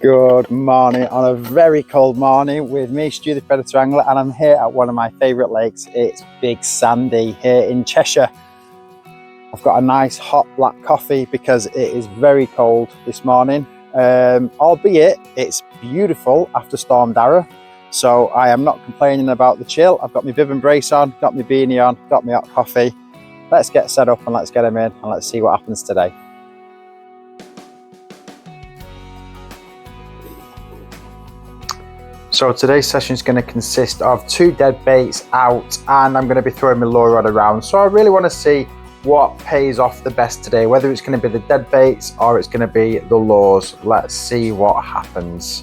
Good morning on a very cold morning with me, Stu the Predator Angler, and I'm here at one of my favourite lakes. It's Big Sandy here in Cheshire. I've got a nice hot black coffee because it is very cold this morning, albeit it's beautiful after Storm Dara, so I am not complaining about the chill. I've got my bib and brace on, got my beanie on, got my hot coffee. Let's get set up and let's get them in and let's see what happens today. So today's session is going to consist of 2 dead baits out, and I'm going to be throwing my lure rod around. So I really want to see what pays off the best today, whether it's going to be the dead baits or it's going to be the lures. Let's see what happens.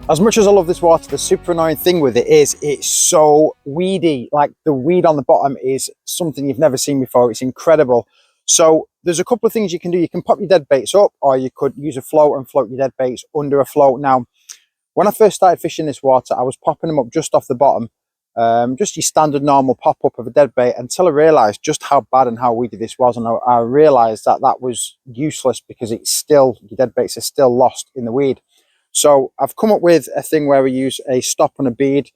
As much as I love this water, the super annoying thing with it is it's so weedy. Like, the weed on the bottom is something you've never seen before. It's incredible. So there's a couple of things you can do. You can pop your dead baits up, or you could use a float and float your dead baits under a float. Now, when I first started fishing this water, I was popping them up just off the bottom, just your standard normal pop up of a dead bait, until I realized just how bad and how weedy this was. And I realized that that was useless because it's still, your dead baits are still lost in the weed. So I've come up with a thing where we use a stop on a bead,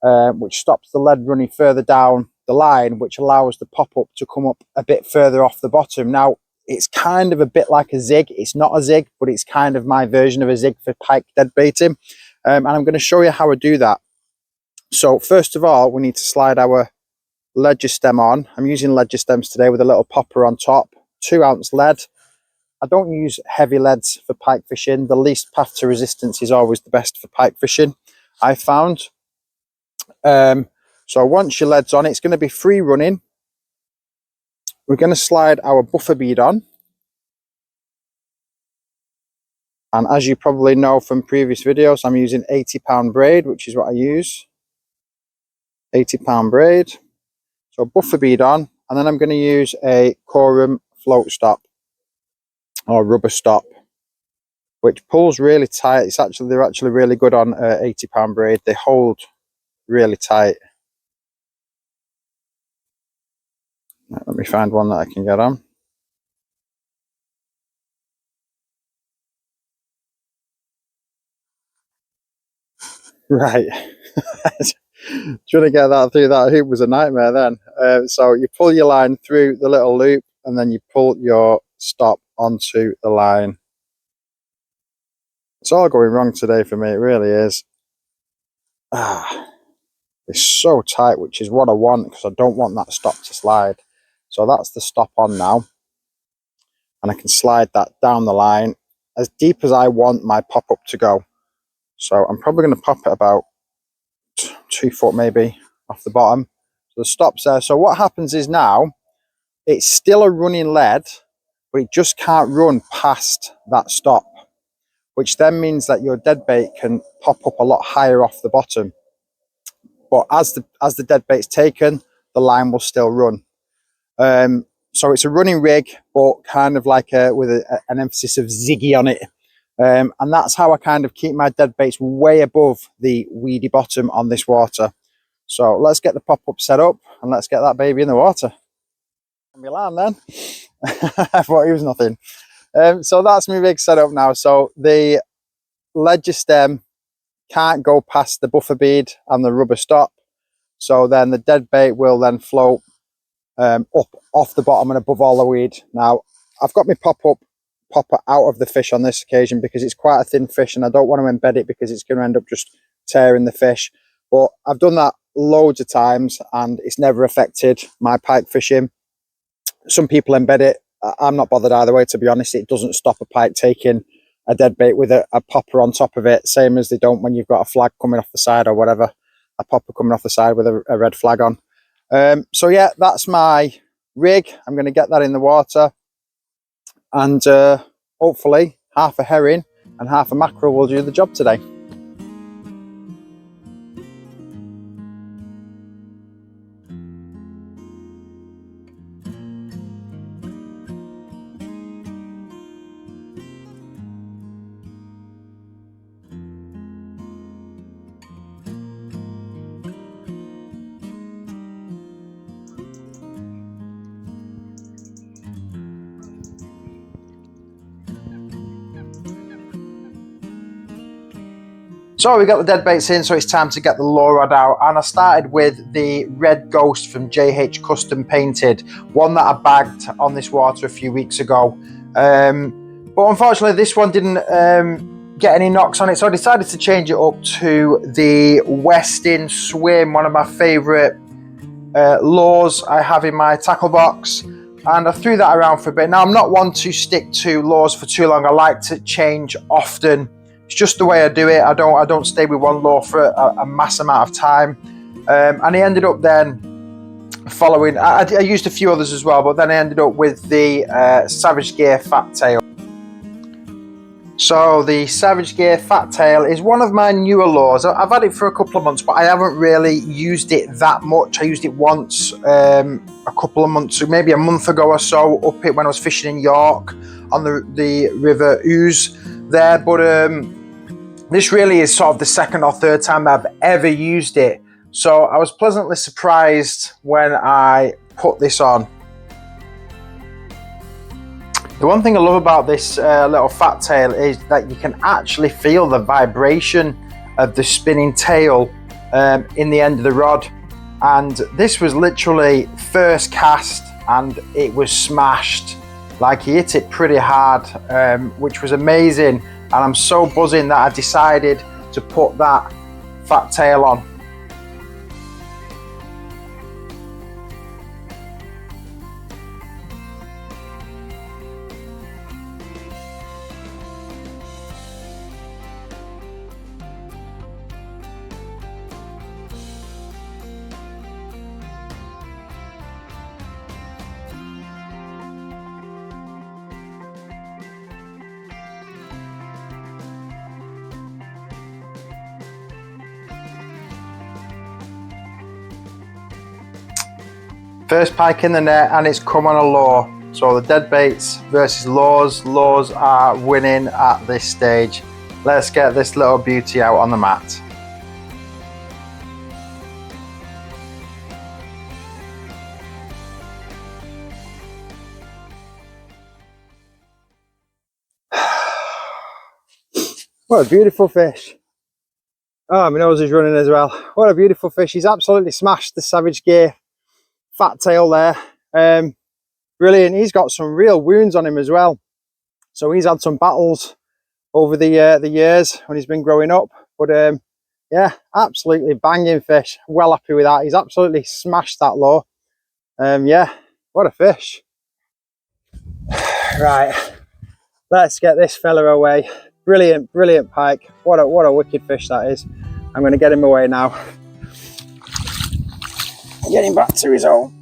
which stops the lead running further down the line, which allows the pop-up to come up a bit further off the bottom. Now, it's kind of a bit like a zig. It's not a zig, but it's kind of my version of a zig for pike dead baiting. And I'm going to show you how I do that. So first of all, we need to slide our ledger stem on. I'm using ledger stems today with a little popper on top, 2-ounce lead. I don't use heavy leads for pike fishing. The least path to resistance is always the best for pike fishing, I found. So once your lead's on, it's going to be free running. We're going to slide our buffer bead on. And as you probably know from previous videos, I'm using 80-pound braid, which is what I use. 80-pound braid. So buffer bead on, and then I'm going to use a Corum float stop or rubber stop, which pulls really tight. They're actually really good on 80-pound braid. They hold really tight. Let me find one that I can get on. Right. Trying to get that through that hoop was a nightmare then. So you pull your line through the little loop and then you pull your stop onto the line. It's all going wrong today for me, it really is. It's so tight, which is what I want, because I don't want that stop to slide. So that's the stop on now. And I can slide that down the line as deep as I want my pop-up to go. So I'm probably going to pop it about 2 foot maybe off the bottom. So the stop's there. So what happens is now, it's still a running lead, but it just can't run past that stop, which then means that your dead bait can pop up a lot higher off the bottom. But as the dead bait's taken, the line will still run. So it's a running rig, but kind of like with an emphasis of ziggy on it. And that's how I kind of keep my dead baits way above the weedy bottom on this water. So let's get the pop-up set up and let's get that baby in the water. Milan then. I thought he was nothing. So that's my rig set up now. So the ledger stem can't go past the buffer bead and the rubber stop. So then the dead bait will then float up off the bottom and above all the weed. Now, I've got my popper out of the fish on this occasion because it's quite a thin fish and I don't want to embed it because it's going to end up just tearing the fish. But I've done that loads of times and it's never affected my pike fishing. Some people embed it. I'm not bothered either way, to be honest. It doesn't stop a pike taking a dead bait with a popper on top of it, same as they don't when you've got a flag coming off the side or whatever, a popper coming off the side with a red flag on. So yeah, that's my rig. I'm going to get that in the water, and hopefully half a herring and half a mackerel will do the job today. So we got the dead baits in, so it's time to get the lure rod out, and I started with the Red Ghost from JH Custom Painted, one that I bagged on this water a few weeks ago. But unfortunately this one didn't get any knocks on it, so I decided to change it up to the Westin Swim, one of my favourite lures I have in my tackle box, and I threw that around for a bit. Now I'm not one to stick to lures for too long. I like to change often. It's just the way I do it. I don't stay with one lure for a mass amount of time. And I ended up then following, I used a few others as well, but then I ended up with the Savage Gear Fat Tail. So the Savage Gear Fat Tail is one of my newer lures. I've had it for a couple of months, but I haven't really used it that much. I used it once a couple of months, maybe a month ago or so, up it when I was fishing in York on the River Ouse there. But this really is sort of the second or third time I've ever used it. So I was pleasantly surprised when I put this on. The one thing I love about this little fat tail is that you can actually feel the vibration of the spinning tail in the end of the rod. And this was literally first cast and it was smashed. Like, he hit it pretty hard, which was amazing. And I'm so buzzing that I decided to put that fat tail on. First pike in the net, and it's come on a lure. So the dead baits versus lures. Lures are winning at this stage. Let's get this little beauty out on the mat. What a beautiful fish. Oh, my nose is running as well. What a beautiful fish. He's absolutely smashed the Savage Gear Fat Tail there. Brilliant. He's got some real wounds on him as well. So he's had some battles over the years when he's been growing up. But yeah, absolutely banging fish. Well happy with that. He's absolutely smashed that lure. Yeah, what a fish. Right, let's get this fella away. Brilliant, brilliant pike. What a wicked fish that is. I'm going to get him away now. Get him back to his home.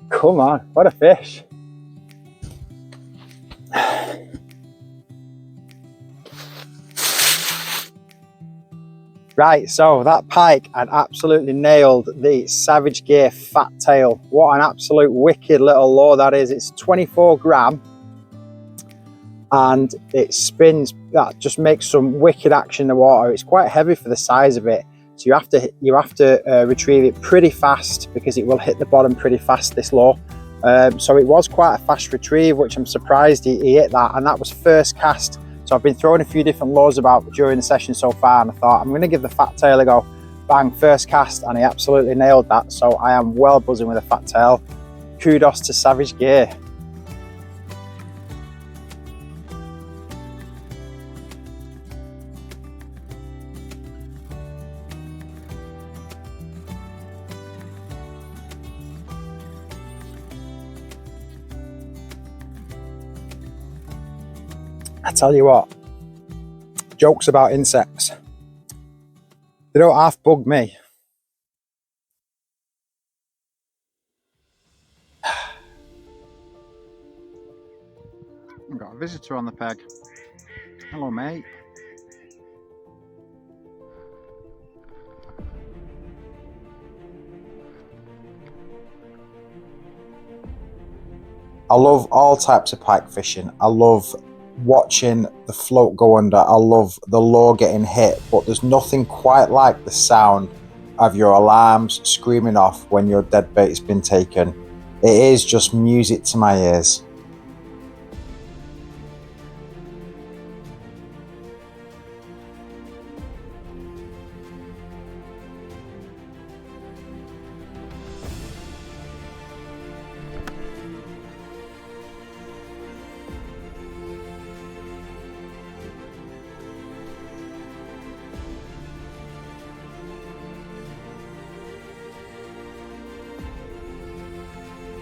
Come on, what a fish. Right, so that pike had absolutely nailed the Savage Gear Fat Tail. What an absolute wicked little lure that is. It's 24 gram and it spins, that just makes some wicked action in the water. It's quite heavy for the size of it, so you have to retrieve it pretty fast because it will hit the bottom pretty fast, this lure. So it was quite a fast retrieve, which I'm surprised he hit that, and that was first cast. So I've been throwing a few different lures about during the session so far, and I thought I'm going to give the fat tail a go. Bang, first cast, and he absolutely nailed that. So I am well buzzing with a fat tail. Kudos to Savage Gear. I tell you what, jokes about insects, they don't half bug me. I've got a visitor on the peg. Hello, mate. I love all types of pike fishing. I love watching the float go under. I love the lure getting hit, but there's nothing quite like the sound of your alarms screaming off when your dead bait's been taken. It is just music to my ears.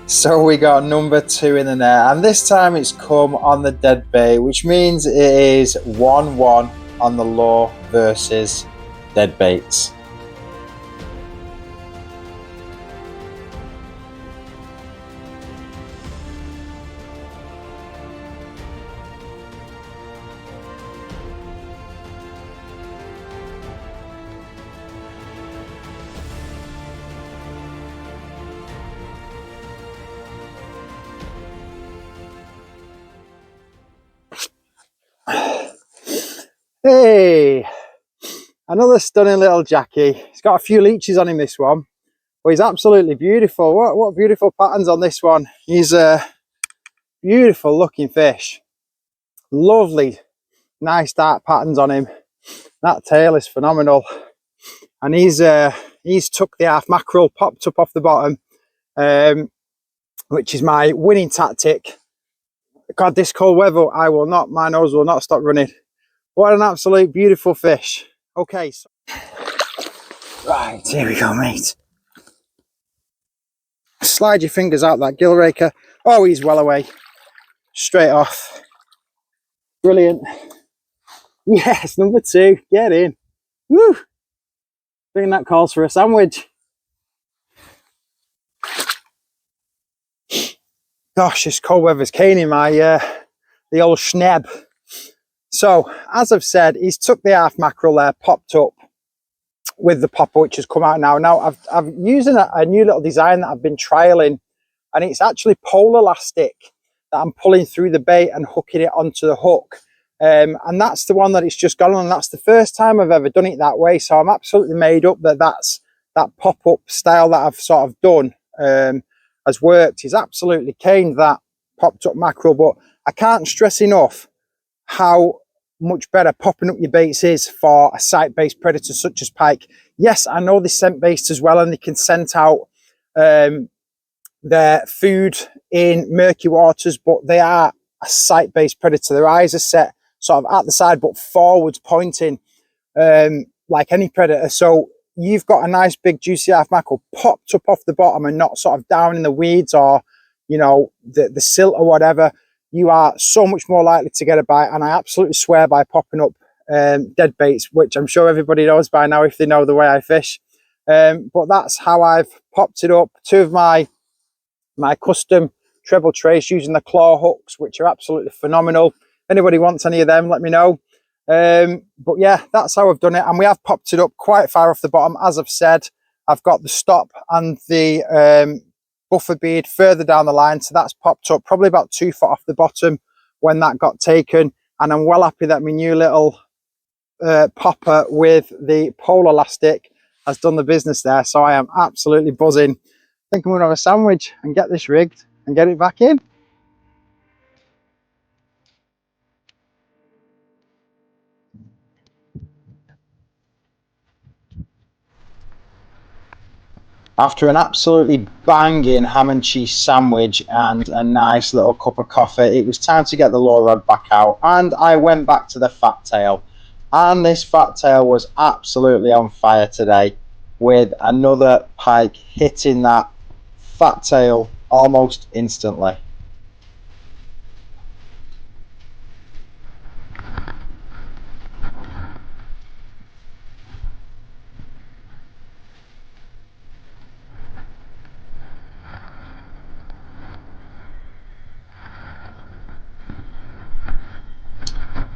So we got number 2 in the net, and this time it's come on the dead bait, which means it is 1-1 on the lure versus dead baits. Hey, another stunning little Jackie. He's got a few leeches on him, this one, but he's absolutely beautiful. What beautiful patterns on this one. He's a beautiful looking fish. Lovely, nice dark patterns on him. That tail is phenomenal, and he's took the half mackerel, popped up off the bottom, which is my winning tactic. God, this cold weather, my nose will not stop running. What an absolute beautiful fish. Okay, so right, here we go, mate. Slide your fingers out that gill raker. Oh, he's well away. Straight off. Brilliant. Yes, number 2. Get in. Woo! I think that calls for a sandwich. Gosh, this cold weather's caning my the old schneb. So, as I've said, he's took the half mackerel there, popped up with the popper, which has come out now. Now, I'm using a new little design that I've been trialing, and it's actually pole elastic that I'm pulling through the bait and hooking it onto the hook. And that's the one that it's just gone on. That's the first time I've ever done it that way. So I'm absolutely made up that that pop-up style that I've sort of done has worked. He's absolutely caned that popped up mackerel, but I can't stress enough how much better popping up your baits is for a sight-based predator such as pike. Yes, I know they're scent-based as well, and they can scent out their food in murky waters, but they are a sight-based predator. Their eyes are set sort of at the side but forwards pointing, like any predator. So you've got a nice big juicy half mackerel popped up off the bottom and not sort of down in the weeds or, you know, the silt or whatever. You are so much more likely to get a bite, and I absolutely swear by popping up dead baits, which I'm sure everybody knows by now if they know the way I fish. But that's how I've popped it up. 2 of my custom treble trace using the claw hooks, which are absolutely phenomenal. If anybody wants any of them, let me know. But yeah, that's how I've done it, and we have popped it up quite far off the bottom. As I've said, I've got the stop and the buffer bead further down the line, so that's popped up probably about 2 foot off the bottom when that got taken, and I'm well happy that my new little popper with the pole elastic has done the business there. So I am absolutely buzzing. I think I'm gonna have a sandwich and get this rigged and get it back in. After an absolutely banging ham and cheese sandwich and a nice little cup of coffee, it was time to get the lure rod back out, and I went back to the fat tail. And this fat tail was absolutely on fire today, with another pike hitting that fat tail almost instantly.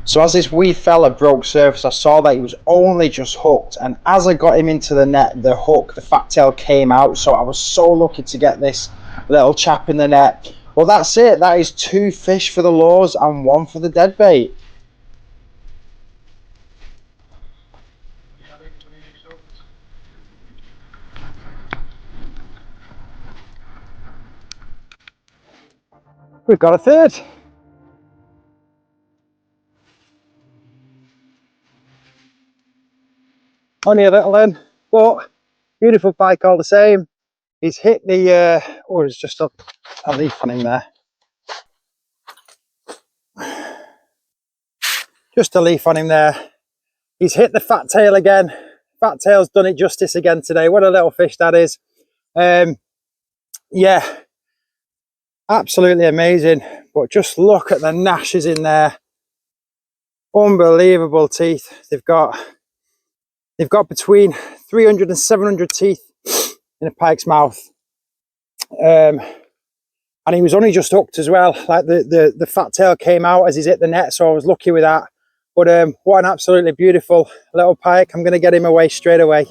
So as this wee fella broke surface, I saw that he was only just hooked, and as I got him into the net, the fat tail came out. So I was so lucky to get this little chap in the net. Well, that's it. That is 2 fish for the lures and 1 for the dead bait. we've got a third. Only a little in, but beautiful pike all the same. He's hit the, oh, there's just a leaf on him there. Just a leaf on him there. He's hit the fat tail again. Fat tail's done it justice again today. What a little fish that is. Yeah, absolutely amazing. But just look at the gnashes in there. Unbelievable teeth. They've got between 300 and 700 teeth in a pike's mouth. And he was only just hooked as well. Like the fat tail came out as he's hit the net, so I was lucky with that. But what an absolutely beautiful little pike. I'm going to get him away straight away.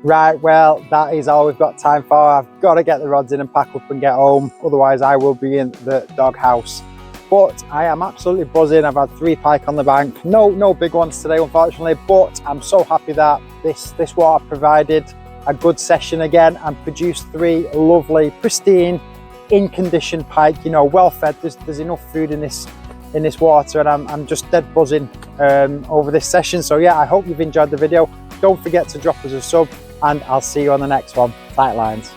Right, well, that is all we've got time for. I've got to get the rods in and pack up and get home. Otherwise, I will be in the doghouse. But I am absolutely buzzing. I've had 3 pike on the bank. No big ones today, unfortunately. But I'm so happy that this water provided a good session again and produced 3 lovely, pristine, in condition pike. You know, well fed. There's enough food in this water, and I'm just dead buzzing over this session. So yeah, I hope you've enjoyed the video. Don't forget to drop us a sub, and I'll see you on the next one. Tight lines.